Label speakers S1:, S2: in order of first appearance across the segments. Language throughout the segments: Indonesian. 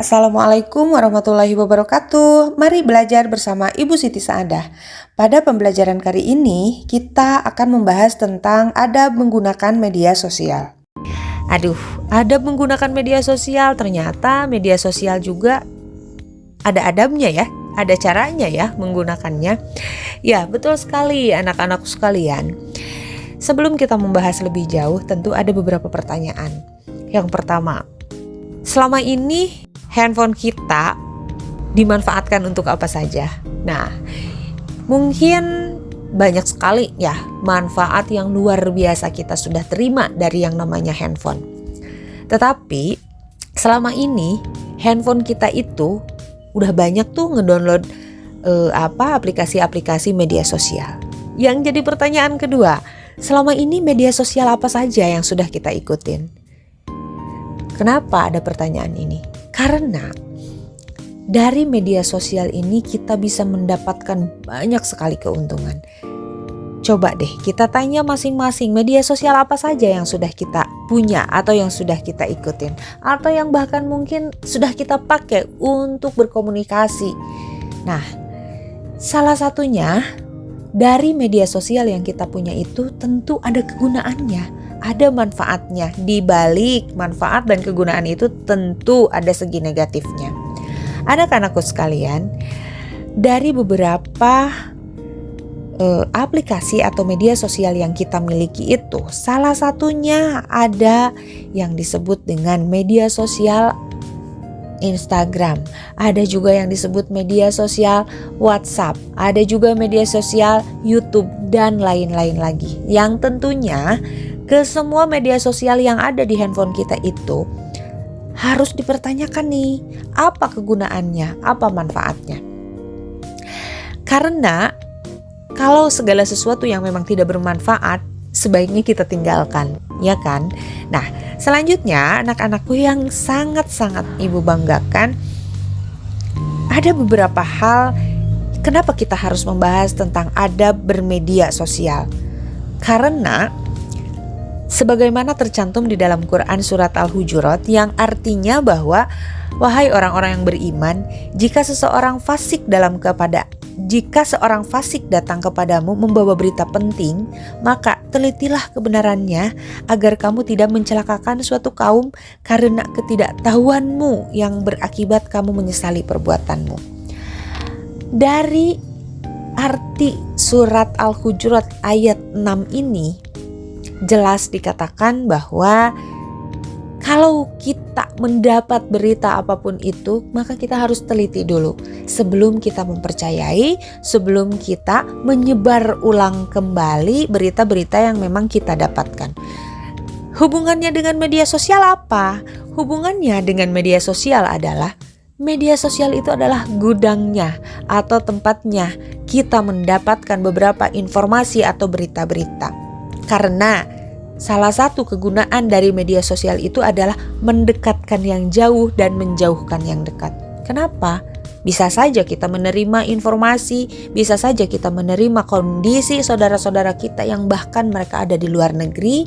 S1: Assalamualaikum warahmatullahi wabarakatuh. Mari belajar bersama Ibu Siti Saadah. Pada pembelajaran kali ini, kita akan membahas tentang adab menggunakan media sosial. Adab menggunakan media sosial, ternyata media sosial juga ada adabnya ya, ada caranya ya menggunakannya. Ya, betul sekali anak-anakku sekalian. Sebelum kita membahas lebih jauh, tentu ada beberapa pertanyaan. Yang pertama, selama ini handphone kita dimanfaatkan untuk apa saja? Nah, mungkin banyak sekali ya manfaat yang luar biasa kita sudah terima dari yang namanya handphone. Tetapi selama ini handphone kita itu udah banyak tuh ngedownload aplikasi-aplikasi media sosial. Yang jadi pertanyaan kedua, selama ini media sosial apa saja yang sudah kita ikutin? Kenapa ada pertanyaan ini? Karena dari media sosial ini kita bisa mendapatkan banyak sekali keuntungan. Coba deh kita tanya masing-masing, media sosial apa saja yang sudah kita punya atau yang sudah kita ikutin, atau yang bahkan mungkin sudah kita pakai untuk berkomunikasi. Nah, salah satunya dari media sosial yang kita punya itu tentu ada kegunaannya. Ada manfaatnya. Di balik manfaat dan kegunaan itu tentu ada segi negatifnya. Anak-anakku sekalian, dari beberapa aplikasi atau media sosial yang kita miliki itu, salah satunya ada yang disebut dengan media sosial Instagram, ada juga yang disebut media sosial WhatsApp, ada juga media sosial YouTube dan lain-lain lagi. Yang tentunya ke semua media sosial yang ada di handphone kita itu harus dipertanyakan nih, apa kegunaannya, apa manfaatnya. Karena kalau segala sesuatu yang memang tidak bermanfaat, sebaiknya kita tinggalkan, ya kan? Nah, selanjutnya anak-anakku yang sangat-sangat ibu banggakan, ada beberapa hal kenapa kita harus membahas tentang adab bermedia sosial. Karena sebagaimana tercantum di dalam Quran surat Al-Hujurat yang artinya bahwa wahai orang-orang yang beriman, jika seorang fasik datang kepadamu membawa berita penting, maka telitilah kebenarannya agar kamu tidak mencelakakan suatu kaum karena ketidaktahuanmu yang berakibat kamu menyesali perbuatanmu. Dari arti surat Al-Hujurat ayat 6 ini jelas dikatakan bahwa kalau kita mendapat berita apapun itu, maka kita harus teliti dulu sebelum kita mempercayai, sebelum kita menyebar ulang kembali berita-berita yang memang kita dapatkan. Hubungannya dengan media sosial apa? Hubungannya dengan media sosial adalah media sosial itu adalah gudangnya atau tempatnya kita mendapatkan beberapa informasi atau berita-berita. Karena salah satu kegunaan dari media sosial itu adalah mendekatkan yang jauh dan menjauhkan yang dekat. Kenapa? Bisa saja kita menerima informasi, bisa saja kita menerima kondisi saudara-saudara kita yang bahkan mereka ada di luar negeri,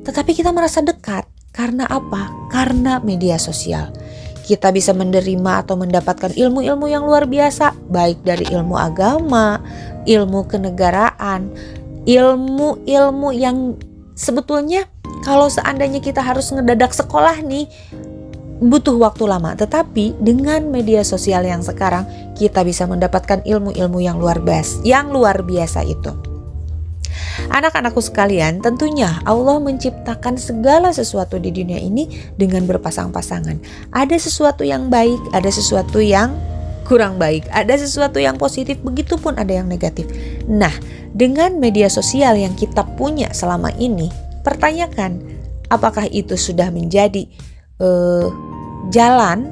S1: tetapi kita merasa dekat. Karena apa? Karena media sosial. Kita bisa menerima atau mendapatkan ilmu-ilmu yang luar biasa, baik dari ilmu agama, ilmu kenegaraan, ilmu-ilmu yang sebetulnya kalau seandainya kita harus ngedadak sekolah nih butuh waktu lama. Tetapi dengan media sosial yang sekarang kita bisa mendapatkan ilmu-ilmu yang luar biasa itu. Anak-anakku sekalian, tentunya Allah menciptakan segala sesuatu di dunia ini dengan berpasang-pasangan. Ada sesuatu yang baik, ada sesuatu yang kurang baik, ada sesuatu yang positif, begitupun ada yang negatif. Nah, dengan media sosial yang kita punya selama ini, pertanyakan apakah itu sudah menjadi jalan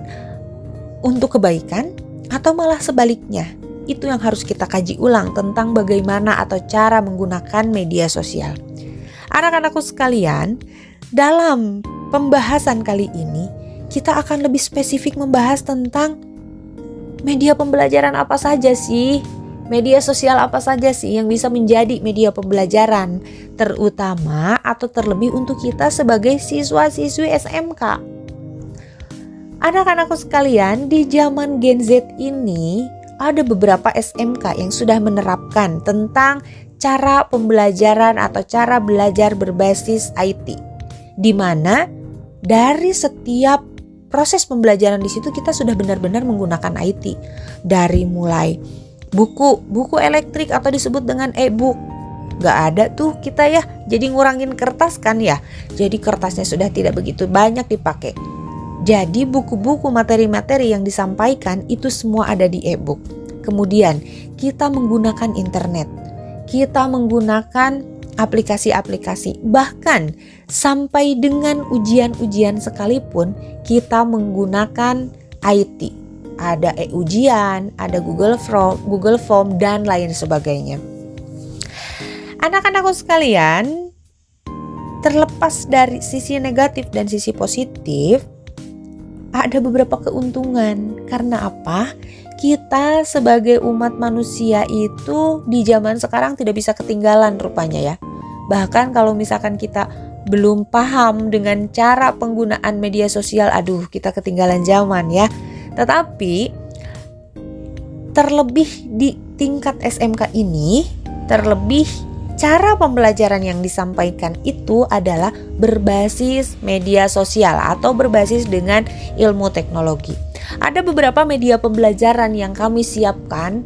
S1: untuk kebaikan atau malah sebaliknya. Itu yang harus kita kaji ulang tentang bagaimana atau cara menggunakan media sosial. Anak-anakku sekalian, dalam pembahasan kali ini kita akan lebih spesifik membahas tentang media pembelajaran apa saja sih? Media sosial apa saja sih yang bisa menjadi media pembelajaran, terutama atau terlebih untuk kita sebagai siswa-siswi SMK? Anak-anakku sekalian, di zaman Gen Z ini ada beberapa SMK yang sudah menerapkan tentang cara pembelajaran atau cara belajar berbasis IT. Di mana dari setiap proses pembelajaran di situ kita sudah benar-benar menggunakan IT. Dari mulai buku elektrik atau disebut dengan e-book. Gak ada tuh kita ya, jadi ngurangin kertas kan ya. Jadi kertasnya sudah tidak begitu banyak dipakai. Jadi buku-buku materi-materi yang disampaikan itu semua ada di e-book. Kemudian kita menggunakan internet. Kita menggunakan aplikasi-aplikasi. Bahkan sampai dengan ujian-ujian sekalipun kita menggunakan IT. Ada e-ujian, ada Google Form dan lain sebagainya. Anak-anakku sekalian, terlepas dari sisi negatif dan sisi positif, ada beberapa keuntungan. Karena apa? Kita sebagai umat manusia itu di zaman sekarang tidak bisa ketinggalan rupanya ya. Bahkan kalau misalkan kita belum paham dengan cara penggunaan media sosial, aduh kita ketinggalan zaman ya. Tetapi terlebih di tingkat SMK ini, terlebih cara pembelajaran yang disampaikan itu adalah berbasis media sosial atau berbasis dengan ilmu teknologi. Ada beberapa media pembelajaran yang kami siapkan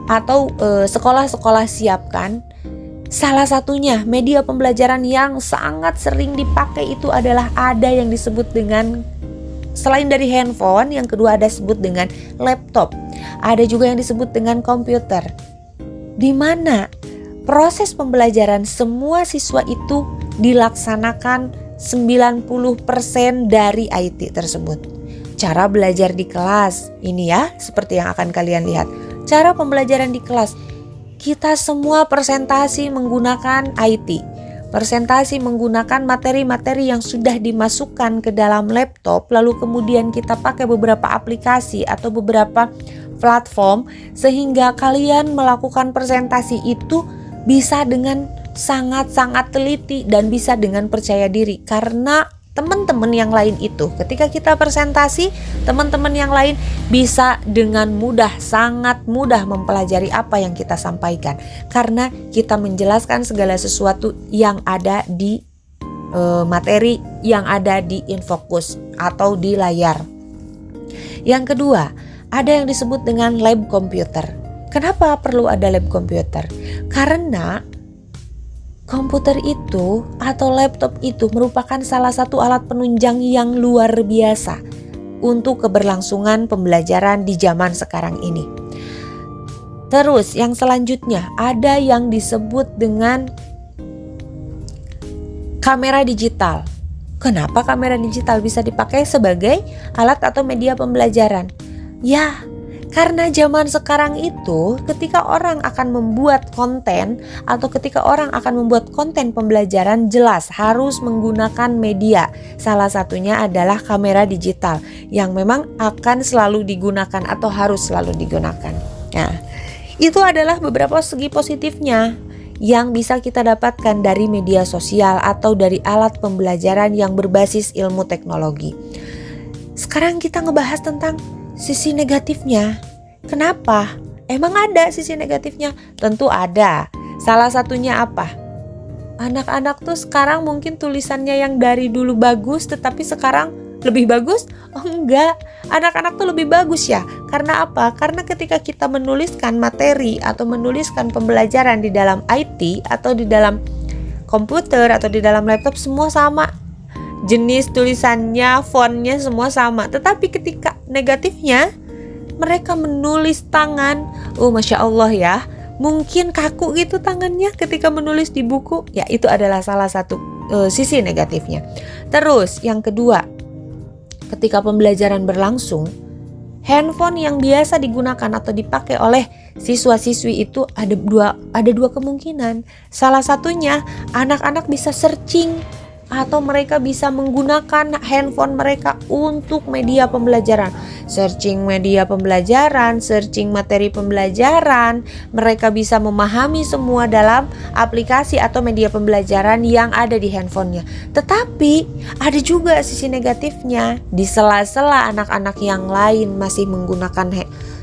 S1: atau sekolah-sekolah siapkan. Salah satunya media pembelajaran yang sangat sering dipakai itu adalah ada yang disebut dengan, selain dari handphone, yang kedua ada disebut dengan laptop. Ada juga yang disebut dengan komputer. Di mana proses pembelajaran semua siswa itu dilaksanakan 90% dari IT tersebut. Cara belajar di kelas, ini ya seperti yang akan kalian lihat. Cara pembelajaran di kelas, kita semua presentasi menggunakan IT. Presentasi menggunakan materi-materi yang sudah dimasukkan ke dalam laptop, lalu kemudian kita pakai beberapa aplikasi atau beberapa platform sehingga kalian melakukan presentasi itu bisa dengan sangat-sangat teliti dan bisa dengan percaya diri. Karena teman-teman yang lain itu ketika kita presentasi, teman-teman yang lain bisa dengan mudah, sangat mudah mempelajari apa yang kita sampaikan. Karena kita menjelaskan segala sesuatu yang ada di materi, yang ada di infocus atau di layar. Yang kedua, ada yang disebut dengan lab komputer. Kenapa perlu ada lab komputer? Karena komputer itu atau laptop itu merupakan salah satu alat penunjang yang luar biasa untuk keberlangsungan pembelajaran di zaman sekarang ini. Terus yang selanjutnya ada yang disebut dengan kamera digital. Kenapa kamera digital bisa dipakai sebagai alat atau media pembelajaran? Ya, karena zaman sekarang itu ketika orang akan membuat konten atau ketika orang akan membuat konten pembelajaran, jelas harus menggunakan media. Salah satunya adalah kamera digital yang memang akan selalu digunakan atau harus selalu digunakan. Nah, itu adalah beberapa segi positifnya yang bisa kita dapatkan dari media sosial atau dari alat pembelajaran yang berbasis ilmu teknologi. Sekarang kita ngebahas tentang sisi negatifnya. Kenapa? Emang ada sisi negatifnya? Tentu ada. Salah satunya apa? Anak-anak tuh sekarang mungkin tulisannya yang dari dulu bagus tetapi sekarang lebih bagus? Oh enggak, anak-anak tuh lebih bagus ya. Karena apa? Karena ketika kita menuliskan materi atau menuliskan pembelajaran di dalam IT atau di dalam komputer atau di dalam laptop, semua sama. Jenis tulisannya, fontnya semua sama. Tetapi ketika negatifnya, mereka menulis tangan, Masya Allah ya, mungkin kaku gitu tangannya ketika menulis di buku. Ya itu adalah salah satu sisi negatifnya. Terus yang kedua, ketika pembelajaran berlangsung, handphone yang biasa digunakan atau dipakai oleh siswa-siswi itu ada dua kemungkinan. Salah satunya anak-anak bisa searching atau mereka bisa menggunakan handphone mereka untuk media pembelajaran. searching media pembelajaran, searching materi pembelajaran. Mereka bisa memahami semua dalam aplikasi atau media pembelajaran yang ada di handphonenya. Tetapi ada juga sisi negatifnya. Di sela-sela anak-anak yang lain masih menggunakan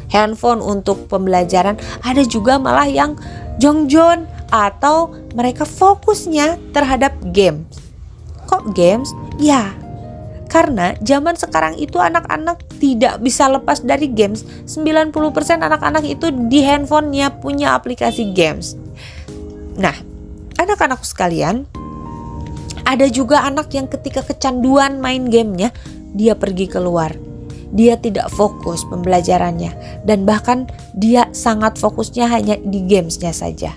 S1: handphone untuk pembelajaran, ada juga malah yang jongjon atau mereka fokusnya terhadap games. Kok games? Ya, karena zaman sekarang itu anak-anak tidak bisa lepas dari games. 90% anak-anak itu di handphonenya punya aplikasi games. Nah, anak-anakku sekalian, ada juga anak yang ketika kecanduan main gamenya, dia pergi keluar. Dia tidak fokus pembelajarannya, dan bahkan dia sangat fokusnya hanya di gamesnya saja.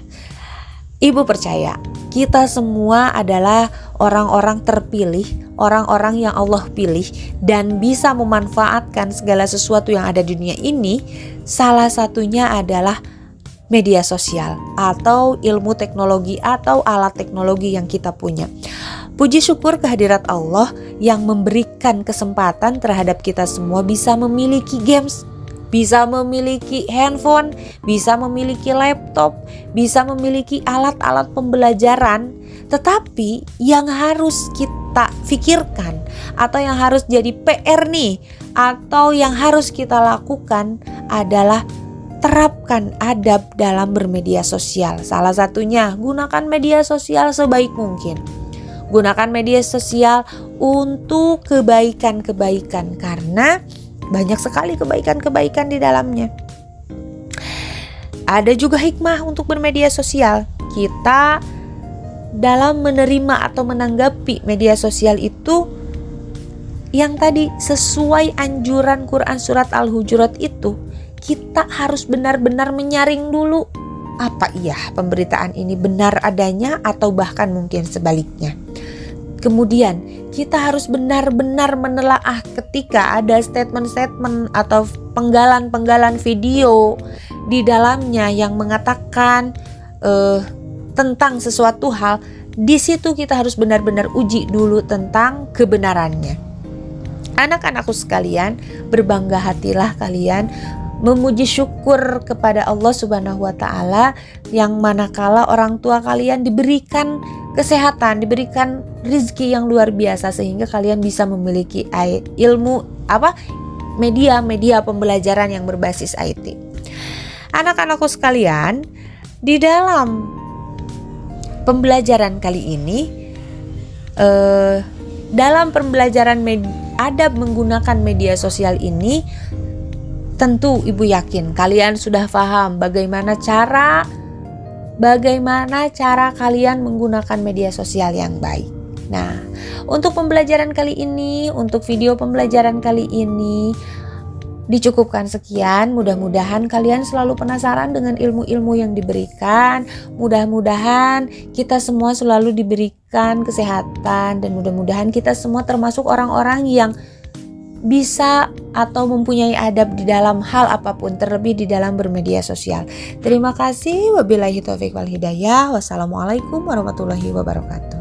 S1: Ibu percaya, kita semua adalah orang-orang terpilih, orang-orang yang Allah pilih dan bisa memanfaatkan segala sesuatu yang ada di dunia ini. Salah satunya adalah media sosial atau ilmu teknologi atau alat teknologi yang kita punya. Puji syukur kehadirat Allah yang memberikan kesempatan terhadap kita semua bisa memiliki games, bisa memiliki handphone, bisa memiliki laptop, bisa memiliki alat-alat pembelajaran. Tetapi yang harus kita pikirkan atau yang harus jadi PR nih, atau yang harus kita lakukan adalah terapkan adab dalam bermedia sosial. Salah satunya, gunakan media sosial sebaik mungkin. Gunakan media sosial untuk kebaikan-kebaikan, karena banyak sekali kebaikan-kebaikan di dalamnya. Ada juga hikmah untuk bermedia sosial. Kita dalam menerima atau menanggapi media sosial itu, yang tadi sesuai anjuran Quran surat Al-Hujurat itu, kita harus benar-benar menyaring dulu, apa iya pemberitaan ini benar adanya atau bahkan mungkin sebaliknya. Kemudian kita harus benar-benar menelaah ketika ada statement-statement atau penggalan-penggalan video di dalamnya yang mengatakan tentang sesuatu hal. Di situ kita harus benar-benar uji dulu tentang kebenarannya. Anak-anakku sekalian, berbangga hatilah kalian, memuji syukur kepada Allah Subhanahu wa Ta'ala, yang manakala orang tua kalian diberikan kesehatan, diberikan rizki yang luar biasa sehingga kalian bisa memiliki ilmu media pembelajaran yang berbasis IT. Anak-anakku sekalian, di dalam pembelajaran kali ini, dalam pembelajaran adab menggunakan media sosial ini, tentu ibu yakin kalian sudah paham bagaimana cara kalian menggunakan media sosial yang baik. Nah, untuk pembelajaran kali ini, untuk video pembelajaran kali ini dicukupkan sekian. Mudah-mudahan kalian selalu penasaran dengan ilmu-ilmu yang diberikan. Mudah-mudahan kita semua selalu diberikan kesehatan, dan mudah-mudahan kita semua termasuk orang-orang yang bisa atau mempunyai adab di dalam hal apapun, terlebih di dalam bermedia sosial. Terima kasih. Wabillahi taufiq wal hidayah. Wassalamualaikum warahmatullahi wabarakatuh.